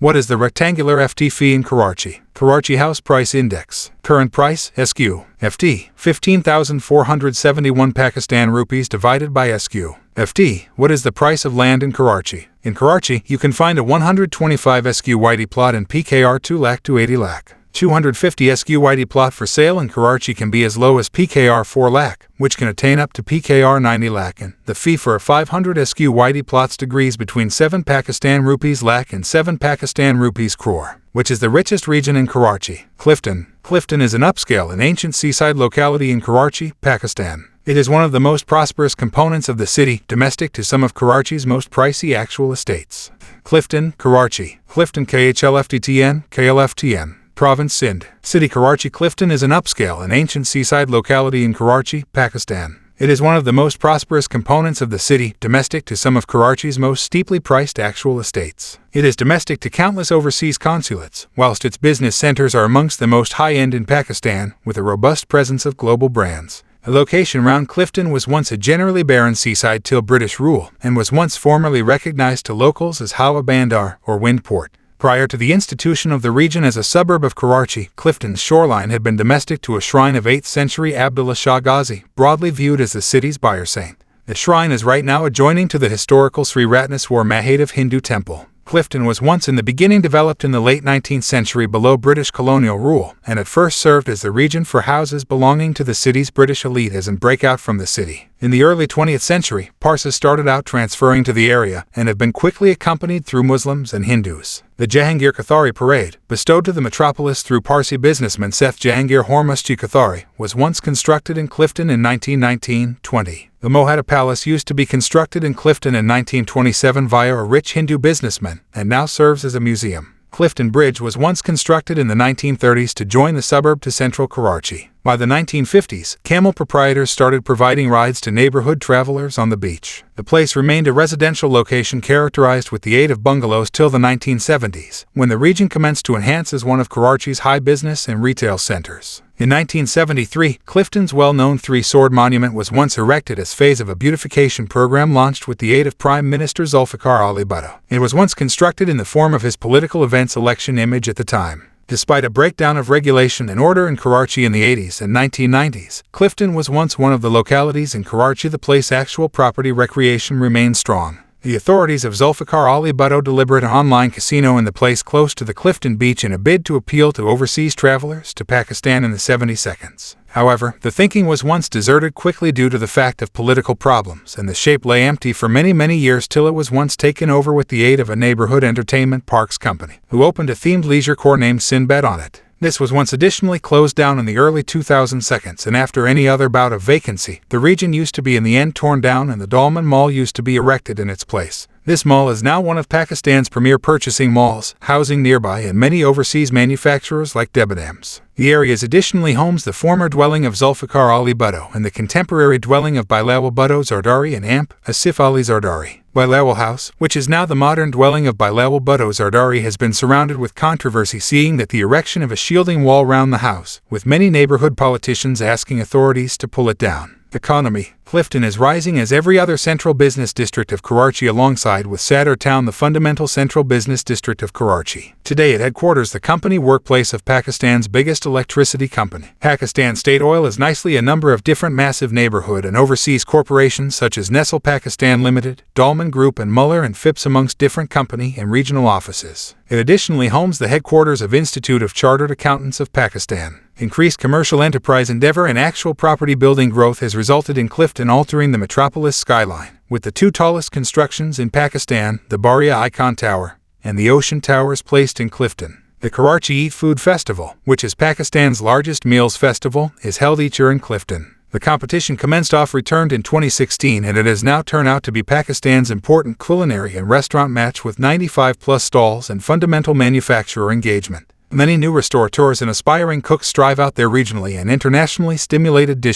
What is the rectangular FT fee in Karachi? Karachi House Price Index. Current price, SQ. FT, 15,471 Pakistan rupees divided by SQ. FT, what is the price of land in Karachi? In Karachi, you can find a 125 SQ plot in PKR 2 lakh to 80 lakh. 250 SQ plot for sale in Karachi can be as low as PKR 4 lakh, which can attain up to PKR 90 lakh, and the fee for a 500 SQ plots degrees between 7 Pakistan rupees lakh and 7 Pakistan rupees crore. Which is the richest region in Karachi? Clifton. Clifton is an upscale and ancient seaside locality in Karachi, Pakistan. It is one of the most prosperous components of the city, domestic to some of Karachi's most pricey actual estates. Clifton, Karachi. Clifton 𝐘𝐨𝒄𝒆 Province Sindh. City Karachi. Clifton is an upscale and ancient seaside locality in Karachi, Pakistan. It is one of the most prosperous components of the city, domestic to some of Karachi's most steeply priced actual estates. It is domestic to countless overseas consulates, whilst its business centers are amongst the most high-end in Pakistan, with a robust presence of global brands. The location round Clifton was once a generally barren seaside till British rule, and was once formerly recognized to locals as Hawa Bandar, or Wind Port. Prior to the institution of the region as a suburb of Karachi, Clifton's shoreline had been domestic to a shrine of 8th century Abdullah Shah Ghazi, broadly viewed as the city's buyer saint. The shrine is right now adjoining to the historical Sri Ratnaswar Mahadev Hindu temple. Clifton was once in the beginning developed in the late 19th century below British colonial rule, and at first served as the region for houses belonging to the city's British elite as in breakout from the city. In the early 20th century, Parsis started out transferring to the area and have been quickly accompanied through Muslims and Hindus. The Jahangir Kathari Parade, bestowed to the metropolis through Parsi businessman Seth Jahangir Hormuschi Kathari, was once constructed in Clifton in 1919-20. The Mohata Palace used to be constructed in Clifton in 1927 via a rich Hindu businessman, and now serves as a museum. Clifton Bridge was once constructed in the 1930s to join the suburb to central Karachi. By the 1950s, camel proprietors started providing rides to neighborhood travelers on the beach. The place remained a residential location characterized with the aid of bungalows till the 1970s, when the region commenced to enhance as one of Karachi's high business and retail centers. In 1973, Clifton's well-known three-sword monument was once erected as phase of a beautification program launched with the aid of Prime Minister Zulfikar Ali Bhutto. It was once constructed in the form of his political events election image at the time. Despite a breakdown of regulation and order in Karachi in the 80s and 1990s, Clifton was once one of the localities in Karachi the place actual property recreation remained strong. The authorities of Zulfikar Ali Bhutto deliberate an online casino in the place close to the Clifton beach in a bid to appeal to overseas travelers to Pakistan in the 72nds. However, the thinking was once deserted quickly due to the fact of political problems, and the shape lay empty for many years till it was once taken over with the aid of a neighborhood entertainment parks company, who opened a themed leisure core named Sinbad on it. This was once additionally closed down in the early 2000s, and after any other bout of vacancy, the region used to be in the end torn down and the Dolman Mall used to be erected in its place. This mall is now one of Pakistan's premier purchasing malls, housing nearby and many overseas manufacturers like Debenhams. The area additionally homes the former dwelling of Zulfikar Ali Bhutto and the contemporary dwelling of Bilawal Bhutto Zardari and Amp, Asif Ali Zardari. Bilawal House, which is now the modern dwelling of Bilawal Bhutto Zardari, has been surrounded with controversy, seeing that the erection of a shielding wall round the house, with many neighborhood politicians asking authorities to pull it down. Economy. Clifton is rising as every other central business district of Karachi, alongside with Saddar Town, the fundamental central business district of Karachi. Today it headquarters the company workplace of Pakistan's biggest electricity company. Pakistan State Oil is nicely a number of different massive neighborhood and overseas corporations such as Nestle Pakistan Limited, Dolman Group and Muller and Phipps amongst different company and regional offices. It additionally homes the headquarters of Institute of Chartered Accountants of Pakistan. Increased commercial enterprise endeavor and actual property building growth has resulted in Clifton altering the metropolis skyline, with the two tallest constructions in Pakistan, the Baria Icon Tower and the Ocean Towers, placed in Clifton. The Karachi Eat Food Festival, which is Pakistan's largest meals festival, is held each year in Clifton. The competition commenced off returned in 2016, and it has now turned out to be Pakistan's important culinary and restaurant match with 95+ stalls and fundamental manufacturer engagement. Many new restaurateurs and aspiring cooks strive out their regionally and internationally stimulated dishes.